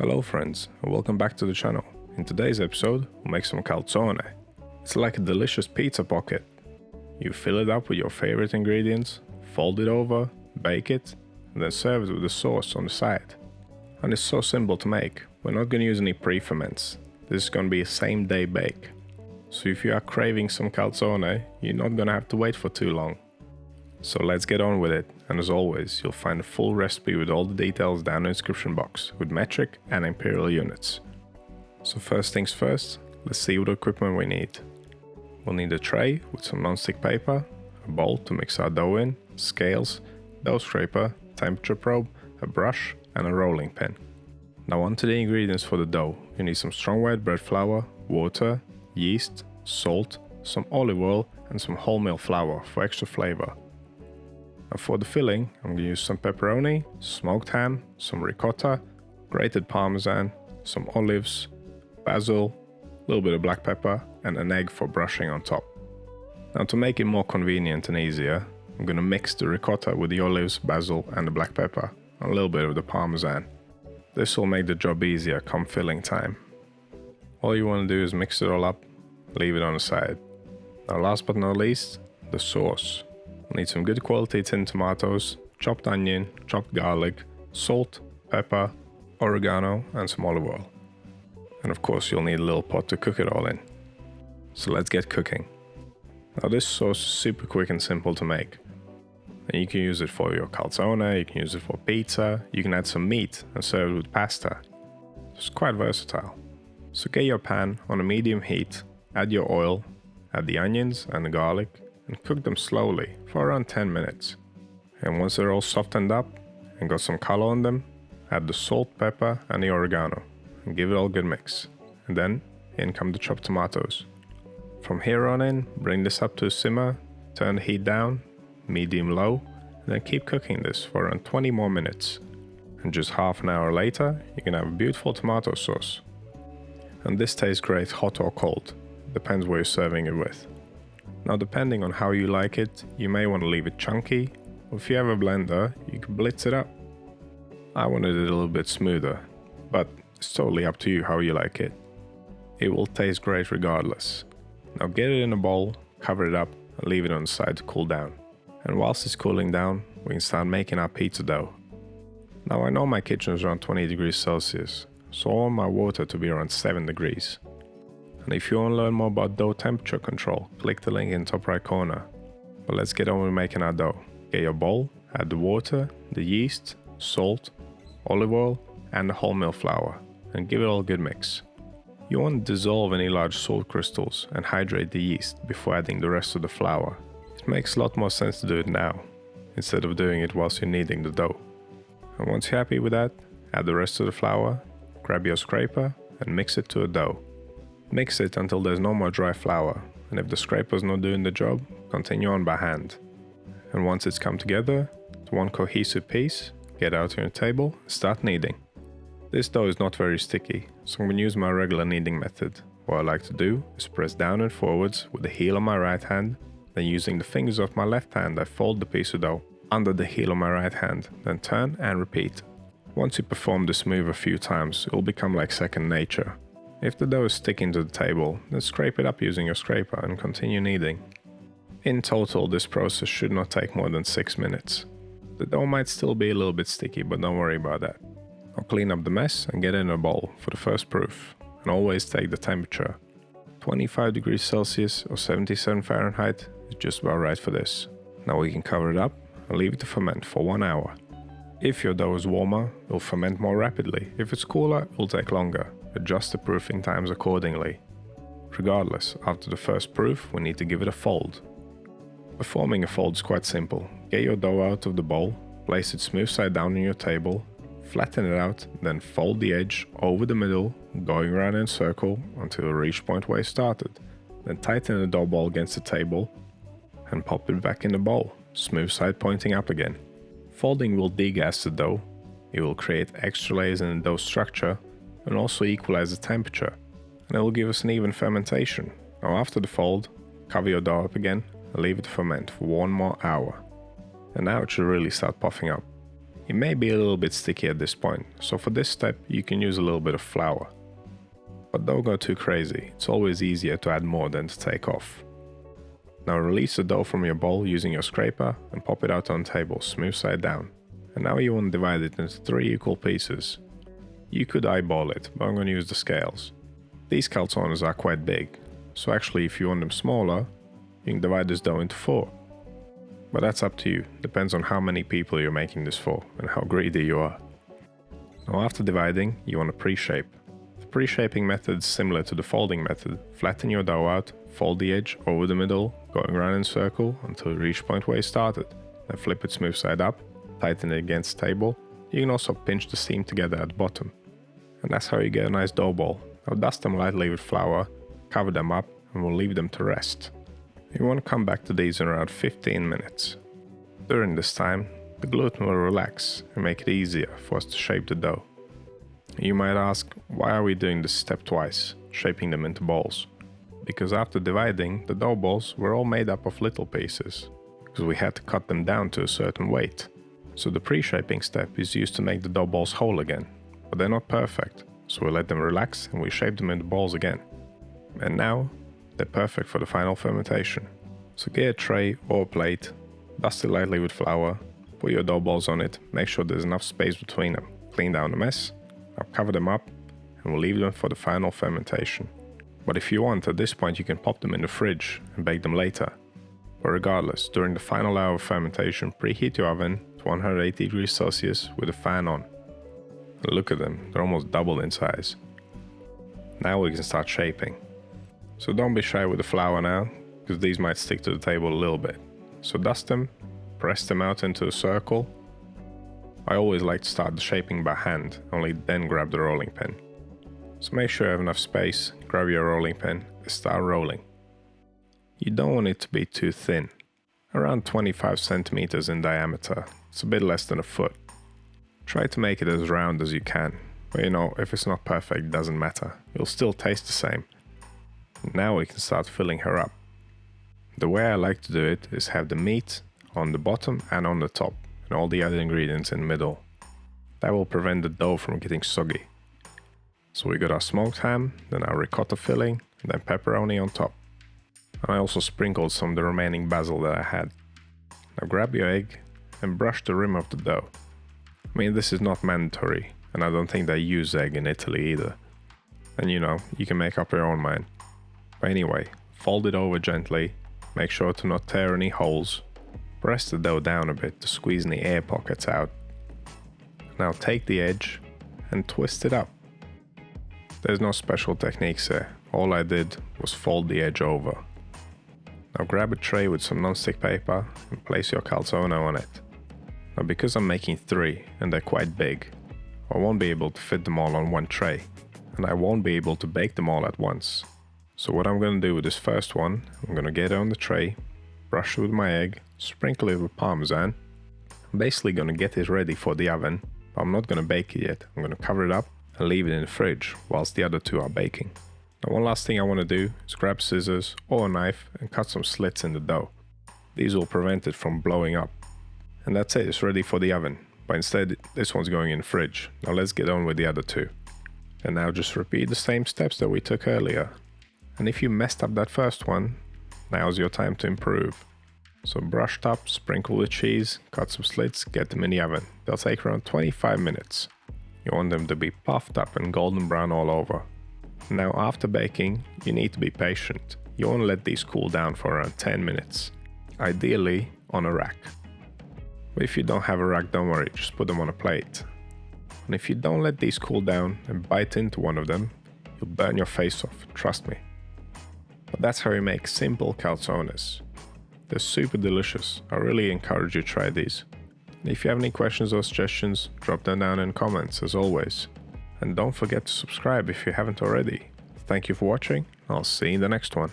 Hello friends, and welcome back to the channel. In today's episode, we'll make some calzone. It's like a delicious pizza pocket. You fill it up with your favorite ingredients, fold it over, bake it, and then serve it with the sauce on the side. And it's so simple to make. We're not going to use any pre-ferments. This is going to be a same day bake. So if you are craving some calzone, you're not going to have to wait for too long. So let's get on with it, and as always, you'll find a full recipe with all the details down in the description box, with metric and imperial units. So first things first, let's see what equipment we need. We'll need a tray with some non-stick paper, a bowl to mix our dough in, scales, dough scraper, temperature probe, a brush and a rolling pin. Now on to the ingredients for the dough. You need some strong white bread flour, water, yeast, salt, some olive oil and some wholemeal flour for extra flavor. Now for the filling, I'm going to use some pepperoni, smoked ham, some ricotta, grated parmesan, some olives, basil, a little bit of black pepper and an egg for brushing on top. Now to make it more convenient and easier, I'm going to mix the ricotta with the olives, basil and the black pepper, and a little bit of the parmesan. This will make the job easier come filling time. All you want to do is mix it all up, leave it on the side. Now last but not least, the sauce. We'll need some good quality tinned tomatoes, chopped onion, chopped garlic, salt, pepper, oregano and some olive oil. And of course you'll need a little pot to cook it all in. So let's get cooking. Now this sauce is super quick and simple to make. And you can use it for your calzone, you can use it for pizza, you can add some meat and serve it with pasta. It's quite versatile. So get your pan on a medium heat, add your oil, add the onions and the garlic, and cook them slowly for around 10 minutes. And once they're all softened up and got some color on them, add the salt, pepper and the oregano and give it all a good mix. And then in come the chopped tomatoes. From here on in, bring this up to a simmer, turn the heat down, medium low, and then keep cooking this for around 20 more minutes. And just half an hour later, you can have a beautiful tomato sauce. And this tastes great hot or cold, depends what you're serving it with. Now depending on how you like it, you may want to leave it chunky, or if you have a blender, you can blitz it up. I wanted it a little bit smoother, but it's totally up to you how you like it. It will taste great regardless. Now get it in a bowl, cover it up and leave it on the side to cool down. And whilst it's cooling down, we can start making our pizza dough. Now I know my kitchen is around 20 degrees Celsius, so I want my water to be around 7 degrees. And if you want to learn more about dough temperature control, click the link in the top right corner. But let's get on with making our dough. Get your bowl, add the water, the yeast, salt, olive oil and the wholemeal flour and give it all a good mix. You want to dissolve any large salt crystals and hydrate the yeast before adding the rest of the flour. It makes a lot more sense to do it now, instead of doing it whilst you're kneading the dough. And once you're happy with that, add the rest of the flour, grab your scraper and mix it to a dough. Mix it until there's no more dry flour, and if the scraper's not doing the job, continue on by hand. And once it's come together to one cohesive piece, get out on your table and start kneading. This dough is not very sticky, so I'm going to use my regular kneading method. What I like to do is press down and forwards with the heel of my right hand, then using the fingers of my left hand I fold the piece of dough under the heel of my right hand, then turn and repeat. Once you perform this move a few times, it will become like second nature. If the dough is sticking to the table, then scrape it up using your scraper and continue kneading. In total, this process should not take more than 6 minutes. The dough might still be a little bit sticky, but don't worry about that. I'll clean up the mess and get it in a bowl for the first proof. And always take the temperature. 25 degrees Celsius or 77 Fahrenheit is just about right for this. Now we can cover it up and leave it to ferment for 1 hour. If your dough is warmer, it will ferment more rapidly. If it's cooler, it will take longer. Adjust the proofing times accordingly. Regardless, after the first proof, we need to give it a fold. Performing a fold is quite simple. Get your dough out of the bowl, place it smooth side down on your table, flatten it out, then fold the edge over the middle, going around in a circle until you reach point where you started. Then tighten the dough ball against the table and pop it back in the bowl, smooth side pointing up again. Folding will degas the dough, it will create extra layers in the dough structure and also equalize the temperature, and it will give us an even fermentation. Now after the fold, cover your dough up again and leave it to ferment for 1 more hour. And now it should really start puffing up. It may be a little bit sticky at this point, so for this step you can use a little bit of flour. But don't go too crazy, it's always easier to add more than to take off. Now release the dough from your bowl using your scraper and pop it out on the table, smooth side down. And now you want to divide it into 3 equal pieces. You could eyeball it, but I'm going to use the scales. These calzones are quite big, so actually if you want them smaller, you can divide this dough into 4. But that's up to you, depends on how many people you're making this for and how greedy you are. Now after dividing, you want to pre-shape. The pre-shaping method is similar to the folding method. Flatten your dough out, fold the edge over the middle, going around in a circle until you reach the point where you started. Then flip it smooth side up, tighten it against the table. You can also pinch the seam together at the bottom. And that's how you get a nice dough ball. Now dust them lightly with flour, cover them up, and we'll leave them to rest. You want to come back to these in around 15 minutes. During this time, the gluten will relax and make it easier for us to shape the dough. You might ask, why are we doing this step twice, shaping them into balls? Because after dividing, the dough balls were all made up of little pieces, because we had to cut them down to a certain weight. So the pre-shaping step is used to make the dough balls whole again, but they're not perfect, so we let them relax and we shape them into balls again. And now, they're perfect for the final fermentation. So get a tray or a plate, dust it lightly with flour, put your dough balls on it, make sure there's enough space between them, clean down the mess, now cover them up, and we'll leave them for the final fermentation. But if you want, at this point you can pop them in the fridge and bake them later. But regardless, during the final hour of fermentation, preheat your oven to 180 degrees Celsius with a fan on. And look at them, they're almost doubled in size. Now we can start shaping. So don't be shy with the flour now, because these might stick to the table a little bit. So dust them, press them out into a circle. I always like to start the shaping by hand, only then grab the rolling pin. So make sure you have enough space, grab your rolling pin and start rolling. You don't want it to be too thin, around 25 centimeters in diameter, it's a bit less than a foot. Try to make it as round as you can, but if it's not perfect it doesn't matter, it'll still taste the same. Now we can start filling her up. The way I like to do it is have the meat on the bottom and on the top, and all the other ingredients in the middle. That will prevent the dough from getting soggy. So we got our smoked ham, then our ricotta filling, and then pepperoni on top. And I also sprinkled some of the remaining basil that I had. Now grab your egg and brush the rim of the dough. I mean, this is not mandatory, and I don't think they use egg in Italy either. And you can make up your own mind. But anyway, fold it over gently, make sure to not tear any holes. Press the dough down a bit to squeeze any air pockets out. Now take the edge and twist it up. There's no special techniques here, all I did was fold the edge over. Now grab a tray with some non-stick paper and place your calzone on it. Now because I'm making 3 and they're quite big, I won't be able to fit them all on one tray, and I won't be able to bake them all at once. So what I'm going to do with this first one, I'm going to get it on the tray, brush it with my egg, sprinkle it with parmesan. I'm basically going to get it ready for the oven, but I'm not going to bake it yet. I'm going to cover it up and leave it in the fridge whilst the other 2 are baking. Now one last thing I want to do is grab scissors or a knife and cut some slits in the dough. These will prevent it from blowing up. And that's it, it's ready for the oven, but instead this one's going in the fridge. Now let's get on with the other 2. And now just repeat the same steps that we took earlier. And if you messed up that first one, now's your time to improve. So brush top, sprinkle with cheese, cut some slits, get them in the oven. They'll take around 25 minutes. You want them to be puffed up and golden brown all over. Now after baking, you need to be patient. You want to let these cool down for around 10 minutes. Ideally on a rack. But if you don't have a rack, don't worry, just put them on a plate. And if you don't let these cool down and bite into one of them, you'll burn your face off, trust me. But that's how you make simple calzones. They're super delicious. I really encourage you to try these. If you have any questions or suggestions, drop them down in comments as always. And don't forget to subscribe if you haven't already. Thank you for watching. I'll see you in the next one.